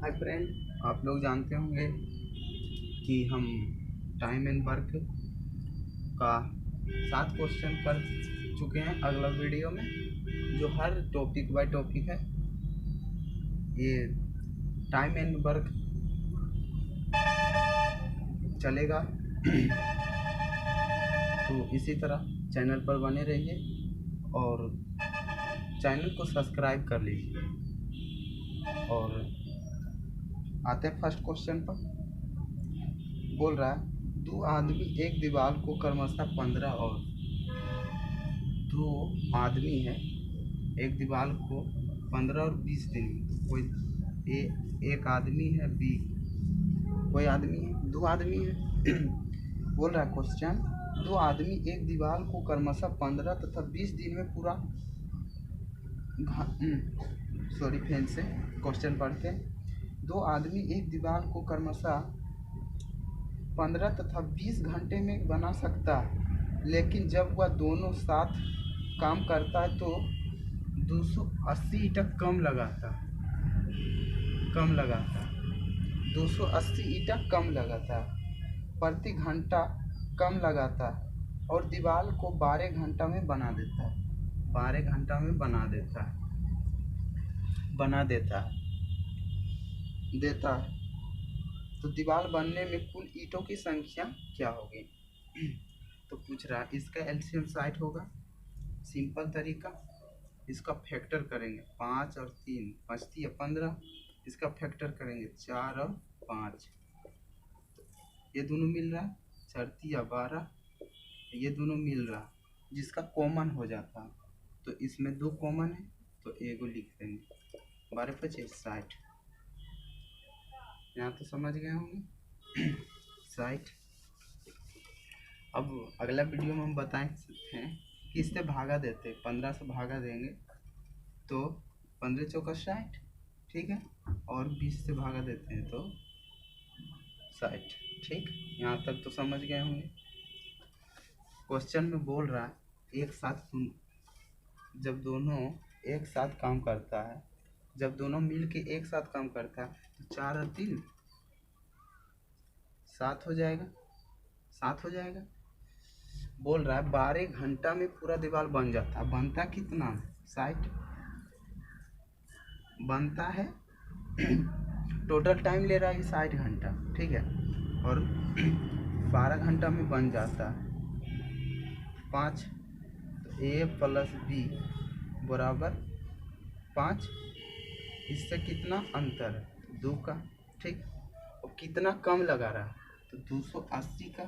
Hi friend, आप लोग जानते होंगे कि हम टाइम एंड वर्क का 7 क्वेश्चन कर चुके हैं अगला वीडियो में, जो हर टॉपिक बाय टॉपिक है। ये टाइम एंड वर्क चलेगा तो इसी तरह चैनल पर बने रहिए और चैनल को सब्सक्राइब कर लीजिए। और आते हैं फर्स्ट क्वेश्चन पर। बोल रहा है, दो आदमी एक दीवार को क्रमशः 15 और दो आदमी है एक दीवार को 15 और 20 दिन में। कोई एक आदमी है, बी कोई आदमी है, दो आदमी है। बोल रहा है क्वेश्चन, दो आदमी एक दीवार को क्रमशः 15 तथा 20 दिन में पूरा फिर से क्वेश्चन पढ़ते हैं। दो आदमी एक दीवार को क्रमशः 15 तथा 20 घंटे में बना सकता है, लेकिन जब वह दोनों साथ काम करता है तो 280 ईंटा कम लगाता है 280 ईंटा कम लगाता है, प्रति घंटा कम लगाता है और दीवार को 12 घंटा में बना देता है। 12 घंटा में बना देता है तो दीवार बनने में कुल ईंटों की संख्या क्या होगी? तो पूछ रहा है, इसका एलसीएम 60 होगा। सिंपल तरीका, इसका फैक्टर करेंगे 5 और 3 5 या 15, इसका फैक्टर करेंगे 4 और 5, ये दोनों मिल रहा है 4 या 12, ये दोनों मिल रहा है जिसका कॉमन हो जाता है। तो इसमें 2 कॉमन है तो एगो लिख देंगे, 12 25 60। यहाँ तो समझ गए होंगे 60। अब अगला वीडियो में हम बताएं सकते हैं कि इससे भागा देते हैं, 15 से भागा देंगे तो 15 चौका 60, ठीक है, और 20 से भागा देते हैं तो 60। ठीक, यहाँ तक तो समझ गए होंगे। क्वेश्चन में बोल रहा है एक साथ जब दोनों एक साथ काम करता है, जब दोनों मिल के एक साथ काम करता है तो 4 और 3 7 हो जाएगा। बोल रहा है 12 घंटा में पूरा दीवार बन जाता है। बनता कितना? 60 बनता है। टोटल टाइम ले रहा है 60 घंटा, ठीक है, और 12 घंटा में बन जाता है 5। तो ए प्लस बी बराबर 5। इससे कितना अंतर है? 2 का, ठीक। और कितना कम लगा रहा है? तो 280 का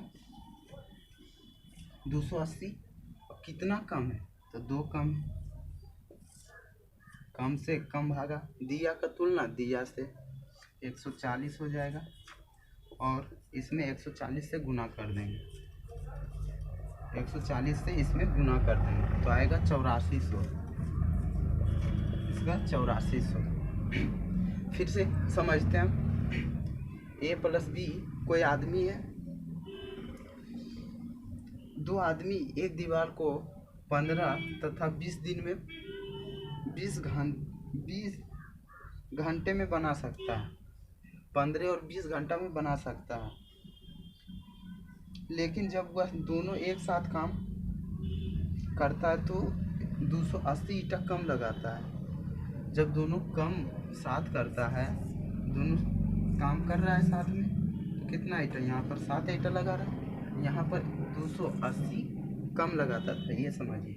280। और कितना कम है? तो 2 कम है। कम से कम भागा, दिया का तुलना दिया से 140 हो जाएगा और इसमें 140 से गुना कर देंगे, 140 से इसमें गुना कर देंगे तो आएगा 8400। इसका 8400। फिर से समझते हैं हम। ए प्लस बी कोई आदमी है, दो आदमी एक दीवार को 15 तथा 20 दिन में 20 घंटे में बना सकता है। 15 और 20 घंटा में बना सकता है, लेकिन जब वह दोनों एक साथ काम करता है तो 280 ईंटा कम लगाता है। जब दोनों कम साथ करता है, दोनों काम कर रहा है साथ में, तो कितना ईंटा? यहाँ पर 7 ईंटा लगा रहा है, यहाँ पर 280 कम लगाता था, ये समझिए।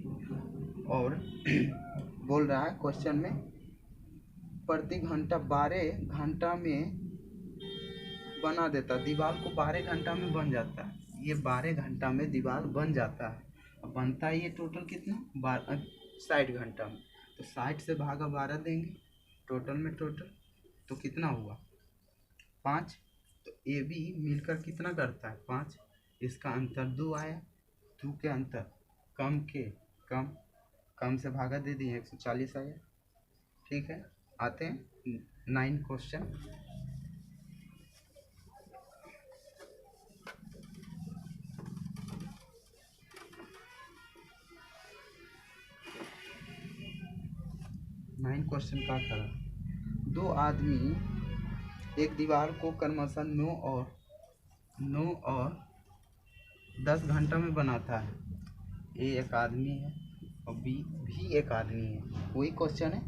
और बोल रहा है क्वेश्चन में प्रति घंटा 12 घंटा में बना देता, दीवार को 12 घंटा में बन जाता है। ये 12 घंटा में दीवार बन जाता है। अब बनता है ये टोटल कितना? 60 घंटा में। तो 60 से भागा 12 देंगे टोटल तो कितना हुआ? 5। तो ए बी मिलकर कितना करता है? 5। इसका अंतर 2 आया। 2 के अंतर कम के कम से भागा दे दिए 140 आया, ठीक है। आते हैं 9 क्वेश्चन। क्वेश्चन का करा, दो आदमी एक दीवार को क्रमशः 9 और 10 घंटा में बनाता है। ए एक आदमी है और बी भी एक आदमी है, वही क्वेश्चन है,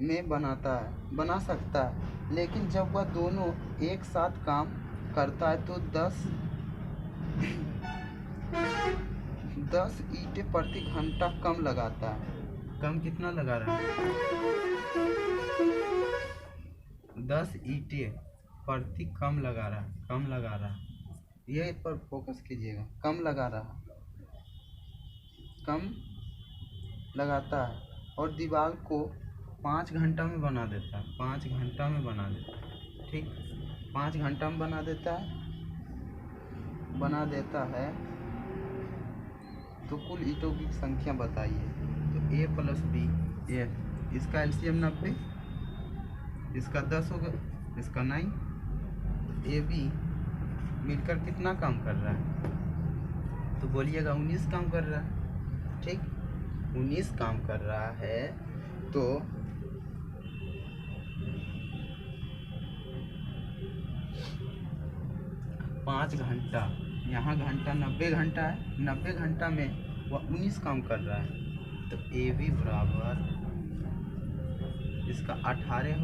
में बना सकता है, लेकिन जब वह दोनों एक साथ काम करता है तो 10 ईंटें प्रति घंटा कम लगाता है। कम कितना लगा रहा है? 10 ईंटें प्रति कम लगा रहा है। ये पर फोकस कीजिएगा, कम लगाता है और दीवार को 5 घंटा में बना देता है। 5 घंटा में बना देता है, ठीक, 5 घंटा में बना देता है। तो कुल ईंटों की संख्या बताइए। तो a प्लस बी, ए इसका एलसीएम 90, इसका 10 होगा, इसका 9। ए बी मिलकर कितना काम कर रहा है? तो बोलिएगा 19 काम कर रहा है, ठीक, 19 काम कर रहा है। तो पाँच घंटा, यहाँ घंटा 90 घंटा है, 90 घंटा में वह 19 काम कर रहा है। तो ए बी बराबर इसका 18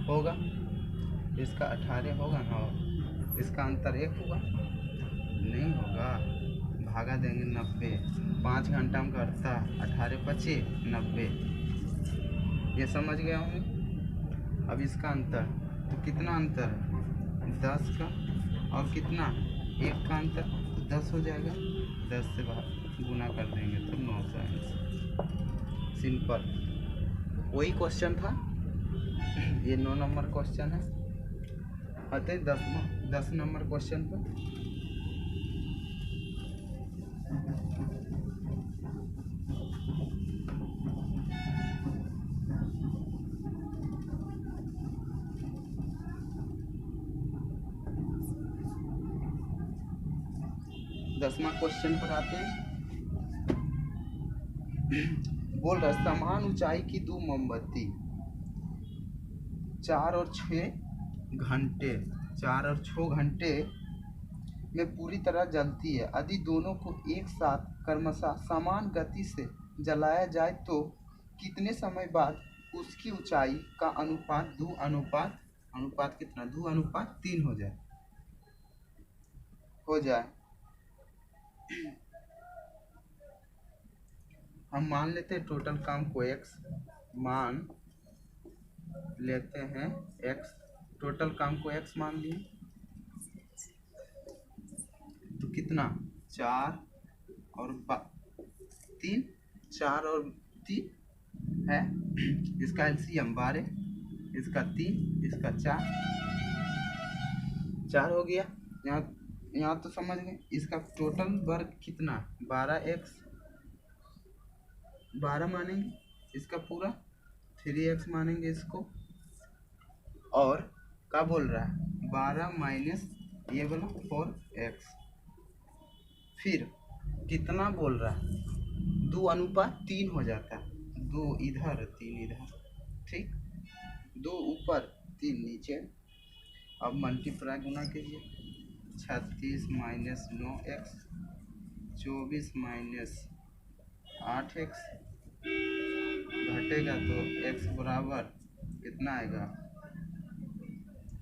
होगा, इसका 18 होगा ना, इसका अंतर 1 होगा, नहीं होगा, भागा देंगे 90, 5 घंटा में करता, 18 पचे 90, ये समझ गया हूँ। अब इसका अंतर, तो कितना अंतर है? 10 का और कितना 1 का अंतर, तो 10 हो जाएगा, 10 से गुना कर देंगे तो 9 का आंसर। सिंपल, वही क्वेश्चन था, ये 9 नंबर क्वेश्चन है। आते 10 नंबर क्वेश्चन पर। दसवां क्वेश्चन पर आते हैं। बोल रहा, समान ऊंचाई की 2 मोमबत्ती 4 और 6 घंटे में पूरी तरह जलती है। यदि दोनों को एक साथ क्रमशः समान गति से जलाया जाए तो कितने समय बाद उसकी ऊंचाई का अनुपात 2 अनुपात कितना? 2 अनुपात 3 हो जाए। हम मान लेते हैं टोटल काम को x, मान लेते हैं x, टोटल काम को x मान लिए, तो कितना 4 और 3, 4 और 3 है, इसका एलसीएम 12, इसका 3, इसका 4 हो गया। यहाँ तो समझ गए। इसका टोटल वर्ग कितना? 12x, 12 मानेंगे, इसका पूरा 3x मानेंगे इसको, और क्या बोल रहा है? 12 माइनस ये बोला 4x, फिर कितना बोल रहा है? 2 अनुपात 3 हो जाता है, 2 इधर 3 इधर, ठीक, 2 ऊपर 3 नीचे। अब मल्टीप्लाई गुना कीजिए, 36 माइनस 9x, 24 माइनस 8x, घटेगा तो x बराबर कितना आएगा?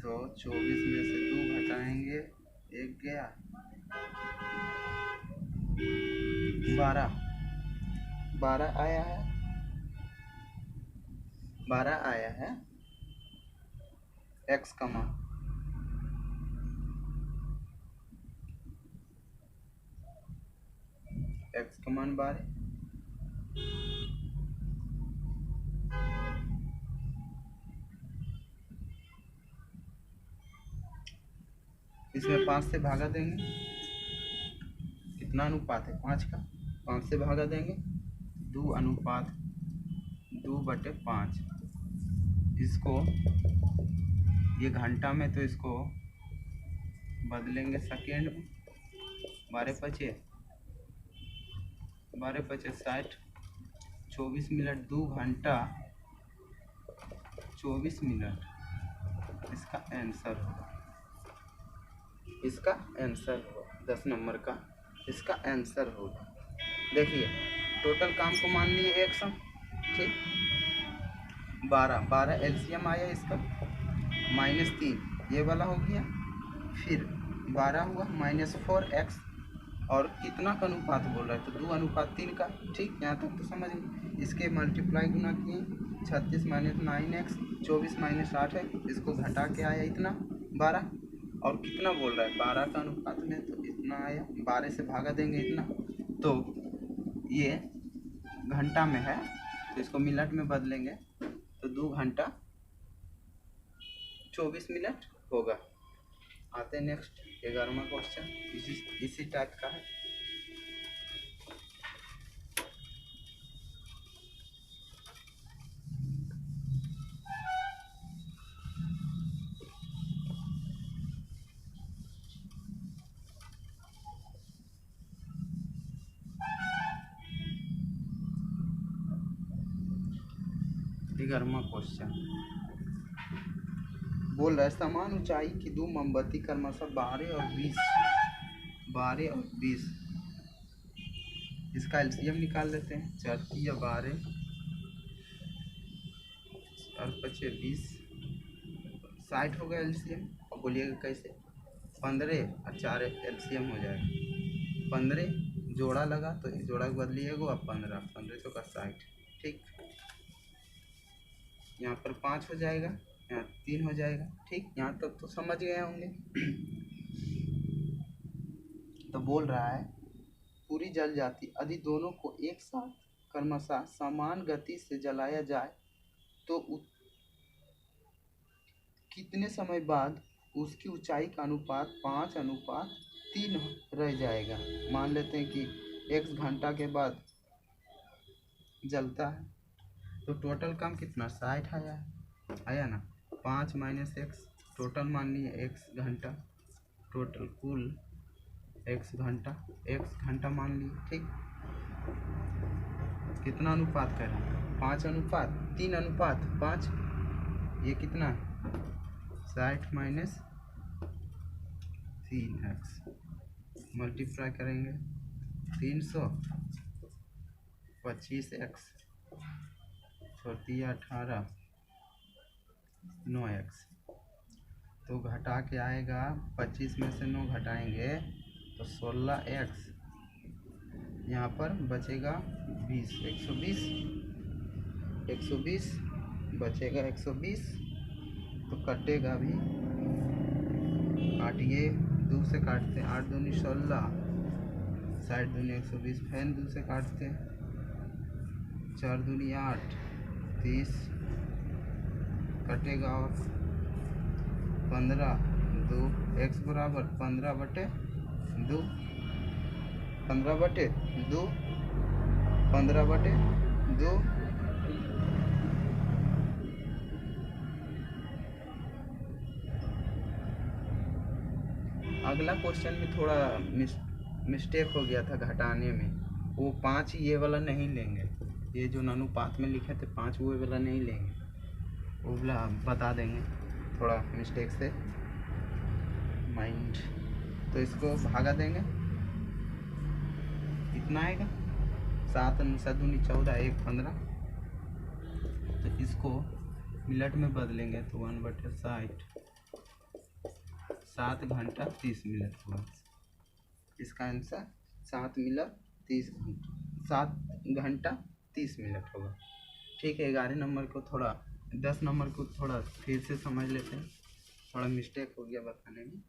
तो 24 में से 2 घटाएंगे, 1 गया, 12 आया है, 12 आया है x का मान। x का मान 12, इसमें 5 से भागा देंगे, कितना अनुपात है? 5 का, 5 से भागा देंगे, 2 अनुपात 2/5। इसको ये घंटा में, तो इसको बदलेंगे सेकेंड में, 12 पचे 60, 24 मिनट, 2 घंटा 24 मिनट, इसका आंसर होगा, इसका आंसर होगा 10 नंबर का इसका आंसर होगा। देखिए टोटल काम को मान लिए 100, ठीक। 12 एलसीएम आया इसका, -3 ये वाला हो गया, फिर 12 हुआ -4x, और कितना का अनुपात बोल रहा है तो 2:3 का, ठीक। यहाँ तक तो समझ गए। इसके मल्टीप्लाई गुना किए 36 - 9x, 24 - 8 है, इसको घटा के आया इतना 12, और कितना बोल रहा है 12 का अनुपात में, तो इतना आया, 12 से भागा देंगे इतना, तो ये घंटा में है तो इसको मिनट में बदलेंगे तो 2 घंटा 24 मिनट होगा। आते हैं नेक्स्ट 11वां क्वेश्चन, इसी टाइप का है। ग्यारहवां क्वेश्चन बोल रहा है समान ऊंचाई की 2 मोमबत्ती क्रमशः 12 और 20 इसका एलसीएम निकाल लेते हैं। 4 या 12 और 25 20 60 होगा एलसीएम। और बोलिएगा कैसे, 15 और 4 एलसीएम हो जाएगा, 15 जोड़ा लगा तो जोड़ा के बदलिएगा, अब 15 चौका 60, ठीक। यहाँ पर 5 हो जाएगा, यहाँ 3 हो जाएगा, ठीक। यहाँ तक तो समझ गए होंगे। तो बोल रहा है पूरी जल जाती यदि दोनों को एक साथ क्रमशः समान गति से जलाया जाए तो कितने समय बाद उसकी ऊंचाई का अनुपात 5:3 रह जाएगा। मान लेते हैं कि x घंटा के बाद जलता है तो टोटल काम कितना 60 आया ना, 5 - x टोटल मान लिए x घंटा, टोटल कुल x घंटा मान लिए, ठीक। कितना अनुपात कर रहे हैं 5:3:5, ये कितना है 60 - 3x, मल्टीप्लाई करेंगे 300, 25x छोटी 18, 9x, तो घटा के आएगा 25 में से 9 घटाएंगे तो 16x, यहाँ पर बचेगा 20, 120 बचेगा 120, तो कटेगा भी, काटिए 2 से काटते हैं, 8 दूनी 16, 60 दूनी 120, फैन 2 से काटते हैं, 4 दूनी 8, 30 कटेगा, और 15 2 x बराबर 15/2, 15/2, 15/2। अगला क्वेश्चन में थोड़ा मिस्टेक हो गया था घटाने में, वो 5 ये वाला नहीं लेंगे, ये जो अनुपात में लिखे थे 5 वो वाला नहीं लेंगे, वो वाला बता देंगे, थोड़ा मिस्टेक से माइंड। तो इसको भागा देंगे, कितना आएगा 7 - 7 = 14, 1 15, तो इसको मिनट में बदलेंगे तो 1/60, 7 घंटा 30 मिनट हुआ। इसका आंसर 7 घंटा 30 मिनट होगा, ठीक है। 11 नंबर को थोड़ा 10 नंबर को थोड़ा फिर से समझ लेते हैं, थोड़ा मिस्टेक हो गया बताने में।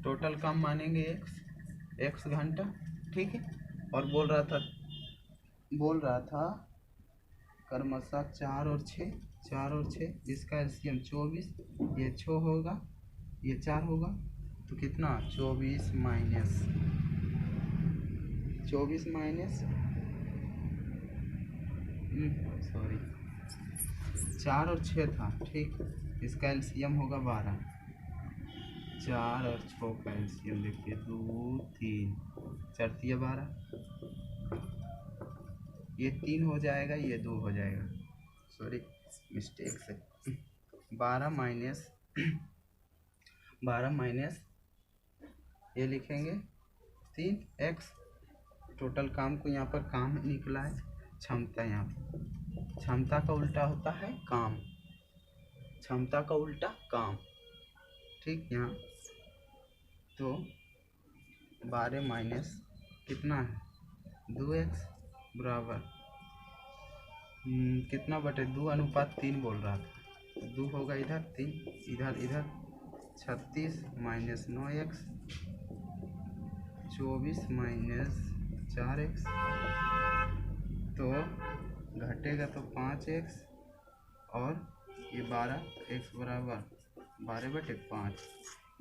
टोटल काम मानेंगे x घंटा, ठीक है। और बोल रहा था क्रमशः 4 और 6, इसका एलसीएम 24, ये 6 होगा, ये 4 होगा, तो कितना 24 सॉरी 4 और 6 था, ठीक। इसका एलसीएम होगा 12, 4 और 6 का एलसीएम देखिए 2 3 4 तिया 12, ये 3 हो जाएगा, ये 2 हो जाएगा, सॉरी मिस्टेक से। 12 माइनस ये लिखेंगे 3x। टोटल काम को यहाँ पर काम निकला है, क्षमता। यहाँ पर क्षमता का उल्टा होता है काम, क्षमता का उल्टा काम, ठीक। यहाँ तो 12 माइनस कितना है 2x बराबर कितना बटे 2:3 बोल रहा था, 2 होगा इधर, 3 इधर 36 माइनस 9x, 24 माइनस 4x, तो घटेगा तो 5x, और ये 12x बराबर 12/5।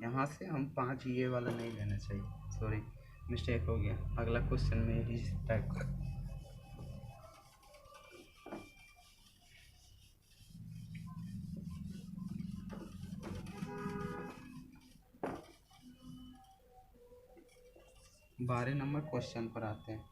यहाँ से हम 5 ये वाला नहीं लेना चाहिए, सॉरी मिस्टेक हो गया, अगला क्वेश्चन में ही टाइप कर। बारह नंबर क्वेश्चन पर आते हैं।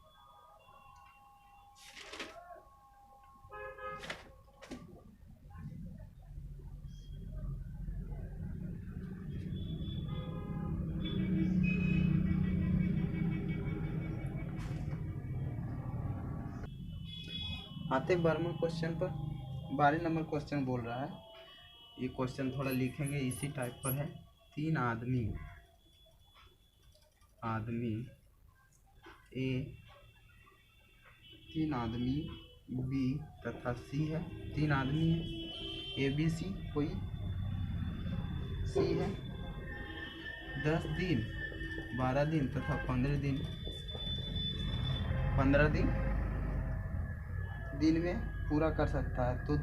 आते 12वें क्वेश्चन पर। 12 नंबर क्वेश्चन बोल रहा है, ये क्वेश्चन थोड़ा लिखेंगे इसी टाइप पर है। 3 आदमी ए, 3 आदमी बी तथा सी है। 3 आदमी है ए बी सी, कोई सी है। 10 दिन 12 दिन तथा 15 दिन, 15 दिन में पूरा कर सकता है, तो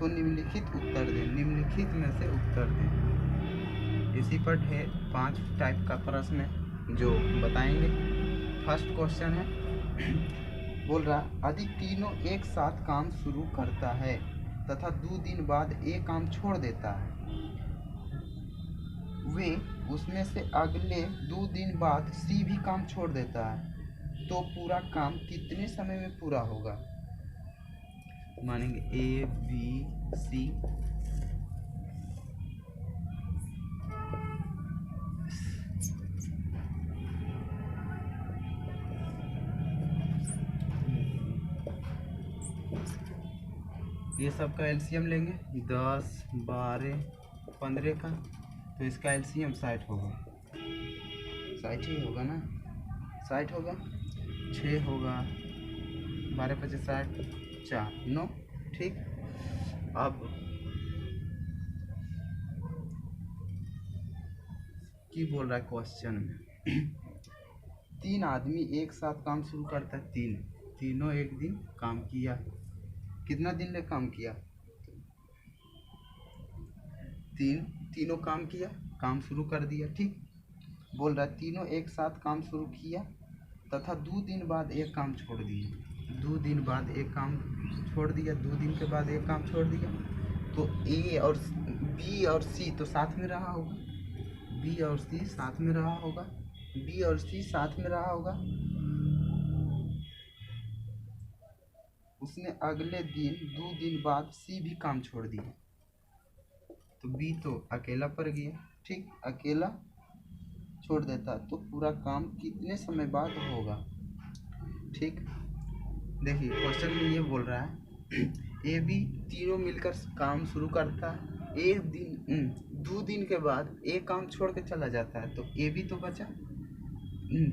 निम्नलिखित उत्तर दें, निम्नलिखित में से उत्तर दें। इसी पर है 5 टाइप का प्रश्न है जो बताएंगे। फर्स्ट क्वेश्चन है, बोल रहा यदि तीनों एक साथ काम शुरू करता है तथा 2 दिन बाद एक काम छोड़ देता है, वे उसमें से अगले 2 दिन बाद सी भी काम छोड़ देता है, तो पूरा काम कितने समय में पूरा होगा? मानेंगे ए बी सी, ये सब का एलसीएम लेंगे 10 12 15 का, तो इसका एलसीएम 60 होगा, 60 ही होगा ना, 60 होगा, 6 होगा, 12 × 5 = 60, 4 9, ठीक। अब की बोल रहा है क्वेश्चन में 3 आदमी एक साथ काम शुरू करता है, तीनों एक दिन काम किया, कितना दिन ने काम किया? तीनों काम किया, काम शुरू कर दिया, ठीक। बोल रहा है तीनों एक साथ काम शुरू किया तथा 2 दिन बाद एक काम छोड़ दिया, 2 दिन बाद एक काम छोड़ दिया, 2 दिन के बाद एक काम छोड़ दिया, तो ए और बी और सी तो साथ में रहा होगा, बी और सी साथ में रहा होगा, बी और सी साथ में रहा होगा। उसने अगले दिन 2 दिन बाद सी भी काम छोड़ दिया, तो बी तो अकेला पड़ गया, ठीक, अकेला छोड़ देता, तो पूरा काम कितने समय बाद होगा? ठीक, देखिए क्वेश्चन में ये बोल रहा है ए बी तीनों मिलकर काम शुरू करता है, एक दिन 2 दिन के बाद एक काम छोड़ के चला जाता है, तो ए बी तो बचा,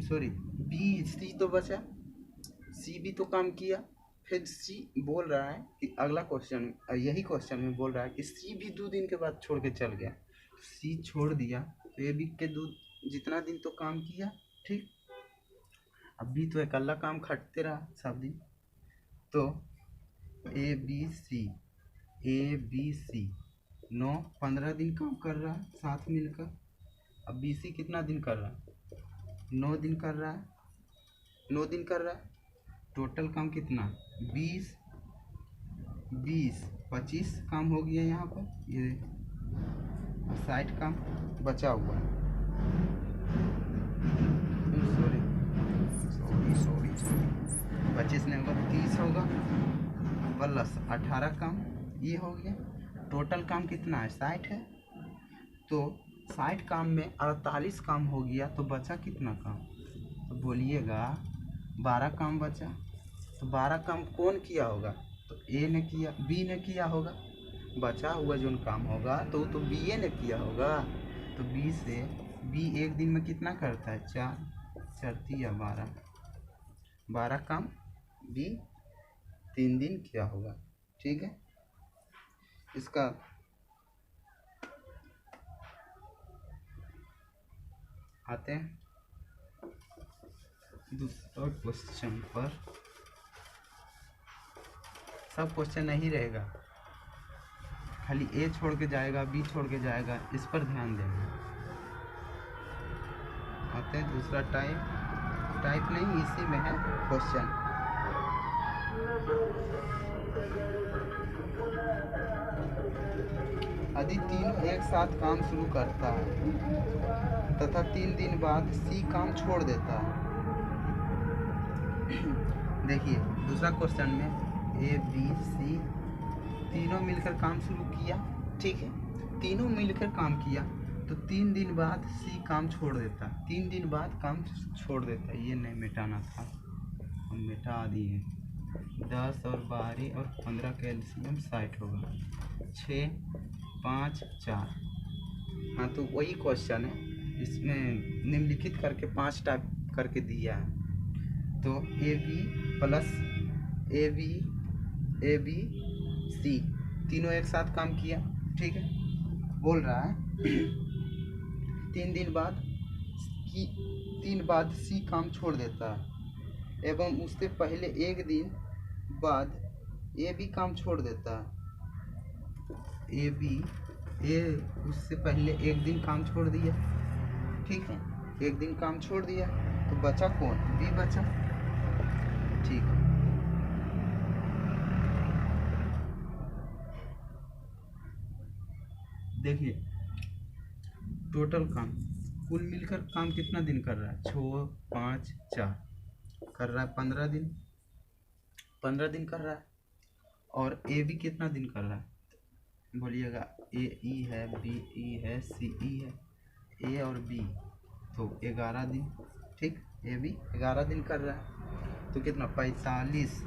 सॉरी बी सी तो बचा, सी भी तो काम किया, फिर सी बोल रहा है कि अगला क्वेश्चन, यही क्वेश्चन में बोल रहा है कि सी भी 2 दिन के बाद छोड़ के चल गया, सी छोड़ दिया, तो ए बी के जितना दिन तो काम किया, ठीक। अब बी तो अकेला काम खटते रहा सब दिन, तो ए बी सी 9-15 दिन काम कर रहा है साथ मिलकर। अब बी सी कितना दिन कर रहा है? 9 दिन कर रहा है, 9 दिन कर रहा है, टोटल काम कितना? 20 25 काम हो गया यहाँ पर, ये 60 काम बचा हुआ है, 25 नहीं होगा 30 होगा, प्लस 18 काम, ये हो गया। टोटल काम कितना है 60 है, तो 60 काम में 48 काम हो गया, तो बचा कितना काम? तो बोलिएगा 12 काम बचा। तो 12 काम कौन किया होगा? तो ए ने किया, बी ने किया होगा। बचा हुआ जो काम होगा तो बी ए ने किया होगा। तो बी से बी एक दिन में कितना करता है? 4 4 या 12 काम बी 3 दिन किया होगा। ठीक है, इसका आते हैं दूसरा क्वेश्चन पर। सब क्वेश्चन नहीं रहेगा, खाली ए छोड़ के जाएगा, बी छोड़ के जाएगा, इस पर ध्यान देना। आते हैं दूसरा टाइप नहीं, इसी में है क्वेश्चन। यदि तीनों एक साथ काम शुरू करता है तथा 3 दिन बाद सी काम छोड़ देता है। देखिए दूसरा क्वेश्चन में ए बी सी तीनों मिलकर काम शुरू किया। ठीक है, तीनों मिलकर काम किया तो 3 दिन बाद सी काम छोड़ देता है। 3 दिन बाद काम छोड़ देता है, ये नहीं मिटाना था, हम मिटा दिए। 10 और 12 और 15 का एलसीएम 60 होगा। 6 5 4। हाँ, तो वही क्वेश्चन है, इसमें निम्नलिखित करके 5 टाइप करके दिया है। तो ए बी सी तीनों एक साथ काम किया। ठीक है, बोल रहा है 3 दिन बाद सी काम छोड़ देता है एवं उससे पहले 1 दिन बाद ए भी काम छोड़ देता है। ए उससे पहले 1 दिन काम छोड़ दिया। ठीक है, 1 दिन काम छोड़ दिया तो बचा कौन? बी बचा। ठीक है, देखिए टोटल काम कुल मिलकर काम कितना दिन कर रहा है? 6 5 4 कर रहा है 15 दिन। 15 दिन कर रहा है। और ए भी कितना दिन कर रहा है? बोलिएगा ए ई है, बी ई है, सी ई है, ए और बी, तो 11 दिन। ठीक, ए भी 11 दिन कर रहा है, तो कितना? 45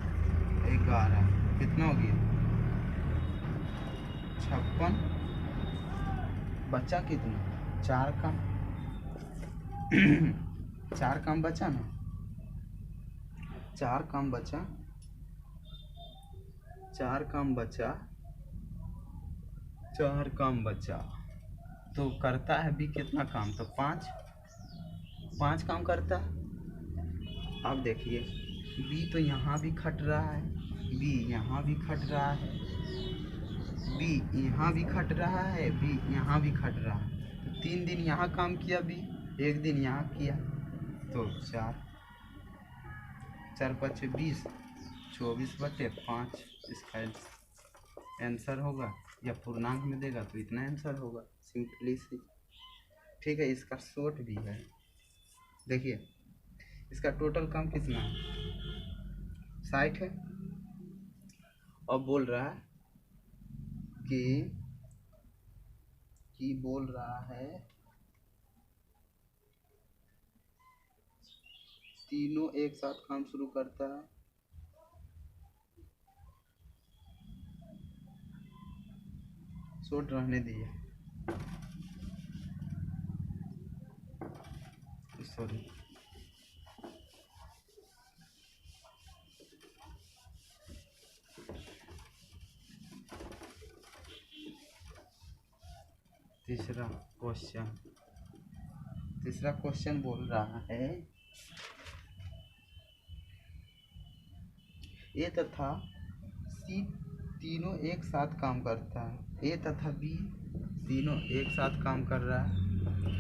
11 कितना हो गया? 56। बचा कितना? 4 काम। 4 काम बचा ना, 4 काम बचा, 4 काम बचा, 4 काम बचा, तो करता है बी कितना काम? तो 5 काम करता है। अब देखिए बी तो यहाँ भी खट रहा है, बी यहाँ भी खट रहा है, बी यहाँ भी खट रहा है, बी यहाँ भी खट रहा है। तो 3 दिन यहाँ काम किया बी, 1 दिन यहाँ किया, तो 4 4 5 20 24/5 इसका आंसर होगा, या पूर्णांक में देगा तो इतना आंसर होगा, सिंपली सी। ठीक है, इसका शॉर्ट भी है। देखिए इसका टोटल काम कितना है? 60 है। और बोल रहा है कि बोल रहा है तीनों एक साथ काम शुरू करता है। शॉर्ट रहने दिए, सॉरी। तीसरा क्वेश्चन बोल रहा है ए तथा सी तीनों एक साथ काम करता है। ए तथा बी तीनों एक साथ काम कर रहा है।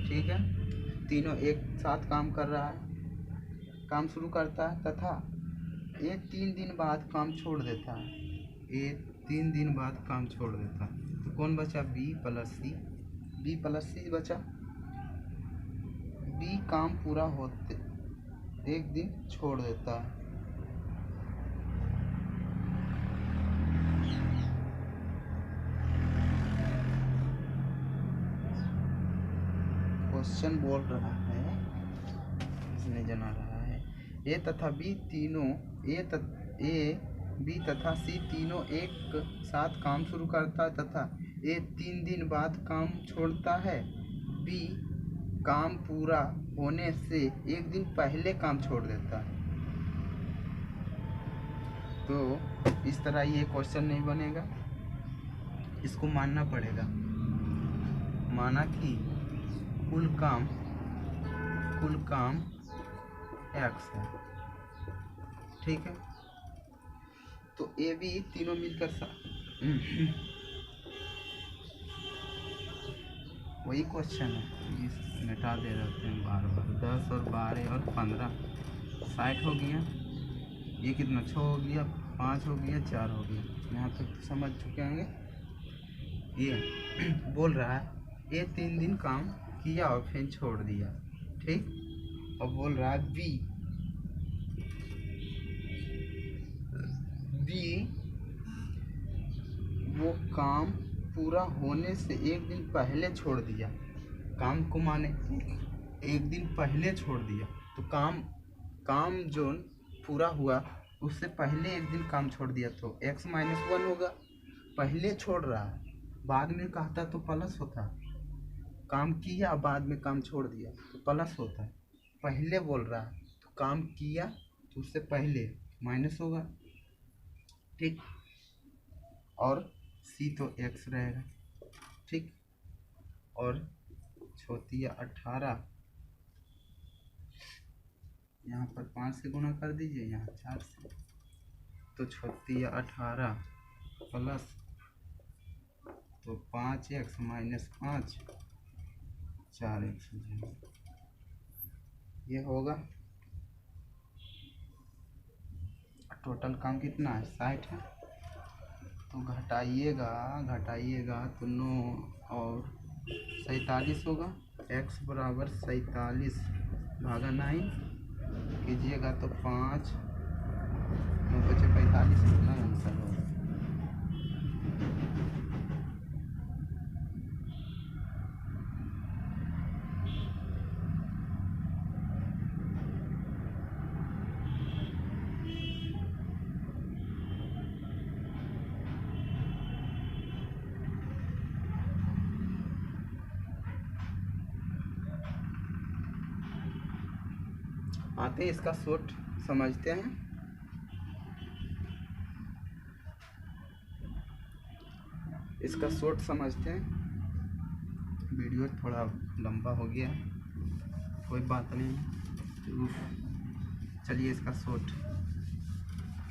ठीक है, तीनों एक साथ काम कर रहा है, काम शुरू करता है, तथा ए 3 दिन बाद काम छोड़ देता है। ए 3 दिन बाद काम छोड़ देता है, तो कौन बचा? बी प्लस सी बचा। बी काम पूरा होते 1 दिन छोड़ देता है, क्वेश्चन बोल रहा है, इसने जना रहा है ए तथा बी तीनों ए बी तथा सी तीनों एक साथ काम शुरू करता है तथा ए 3 दिन बाद काम छोड़ता है। बी काम पूरा होने से 1 दिन पहले काम छोड़ देता है। तो इस तरह ये क्वेश्चन नहीं बनेगा, इसको मानना पड़ेगा। माना कि कुल काम एक्स है, ठीक है। तो ए बी तीनों मिलकर वही क्वेश्चन है, इस मिटा दे रहते हैं बार बार। 10 और 12 और 15 60 हो गया। ये कितना 6 हो गया, 5 हो गया, 4 हो गया। यहाँ तक तो समझ चुके होंगे। ये बोल रहा है ये 3 दिन काम किया और फिर छोड़ दिया, ठीक। और बोल रहा है बी वो काम पूरा होने से 1 दिन पहले छोड़ दिया। काम को माने 1 दिन पहले छोड़ दिया, तो काम जो पूरा हुआ उससे पहले 1 दिन काम छोड़ दिया, तो x - 1 होगा। पहले छोड़ रहा है, बाद में कहता तो प्लस होता। काम किया बाद में काम छोड़ दिया तो प्लस होता है। पहले बोल रहा है तो काम किया तो उससे पहले माइनस होगा, ठीक। और सी तो x रहेगा, ठीक। और छोटिया 18 यहाँ पर 5 से गुणा कर दीजिए, यहाँ 4 से, तो छोटिया 18 प्लस तो 5x - 5 4x ये होगा। टोटल काम कितना है 60 है, तो घटाइएगा तो 9 और 47 होगा। x बराबर 47 भागा 9 कीजिएगा तो 5 9 बचे 45 इतना आंसर होगा। आते हैं इसका शॉर्ट समझते हैं। इसका शॉर्ट समझते हैं। वीडियो थोड़ा लंबा हो गया, कोई बात नहीं। तो चलिए इसका शॉर्ट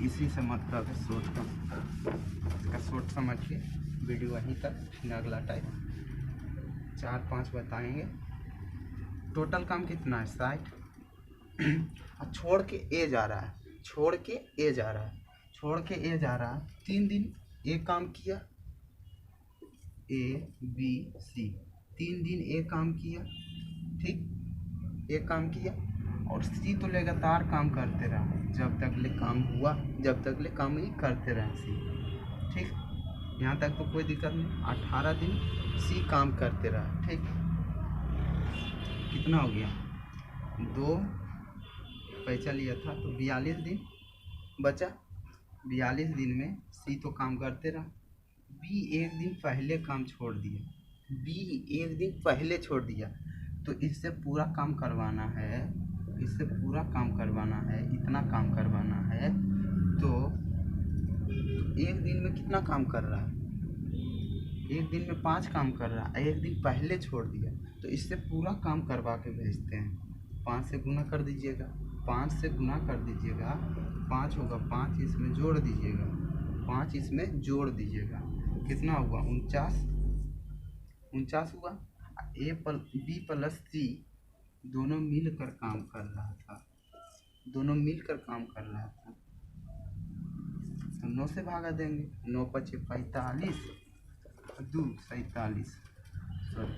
इसी से मतलब है शॉर्ट का। इसका शॉर्ट समझ के वीडियो वहीं तक, फिर अगला टाइप 4-5 बताएंगे। टोटल काम कितना है 60। छोड़ के ए जा रहा है, 3 दिन एक काम किया, ए बी सी 3 दिन एक काम किया, ठीक। एक काम किया और सी तो लगातार काम करते रहा जब तक ले काम हुआ, जब तक ले काम ही करते रहे सी, ठीक। यहाँ तक तो कोई दिक्कत नहीं। 18 दिन सी काम करते रहा, ठीक। कितना हो गया 2 पैसा लिया था तो 42 दिन बचा। 42 दिन में सी तो काम करते रहा। बी 1 दिन पहले काम छोड़ दिया, तो इससे पूरा काम करवाना है, इतना काम करवाना है। तो 1 दिन में कितना काम कर रहा है, 1 दिन में 5 काम कर रहा है, 1 दिन पहले छोड़ दिया, तो इससे पूरा काम करवा के भेजते हैं। 5 से गुना कर दीजिएगा, 5 होगा, 5 इसमें जोड़ दीजिएगा, कितना हुआ 49 हुआ। बी प्लस सी दोनों मिलकर काम कर रहा था, तो 9 से भागा देंगे, 9 × 5 = 45 2 47, सॉरी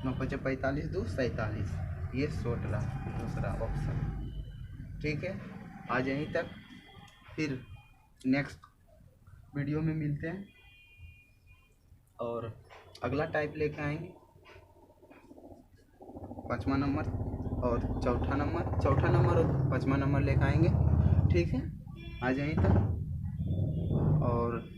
9 × 5 = 45 2 47। ये शॉर्ट रहा दूसरा ऑप्शन, ठीक है। आज यहीं तक, फिर नेक्स्ट वीडियो में मिलते हैं और अगला टाइप लेके आएंगे। 5वां नंबर और चौथा नंबर और 5वां नंबर लेकर आएंगे। ठीक है, आ जाइए तब। और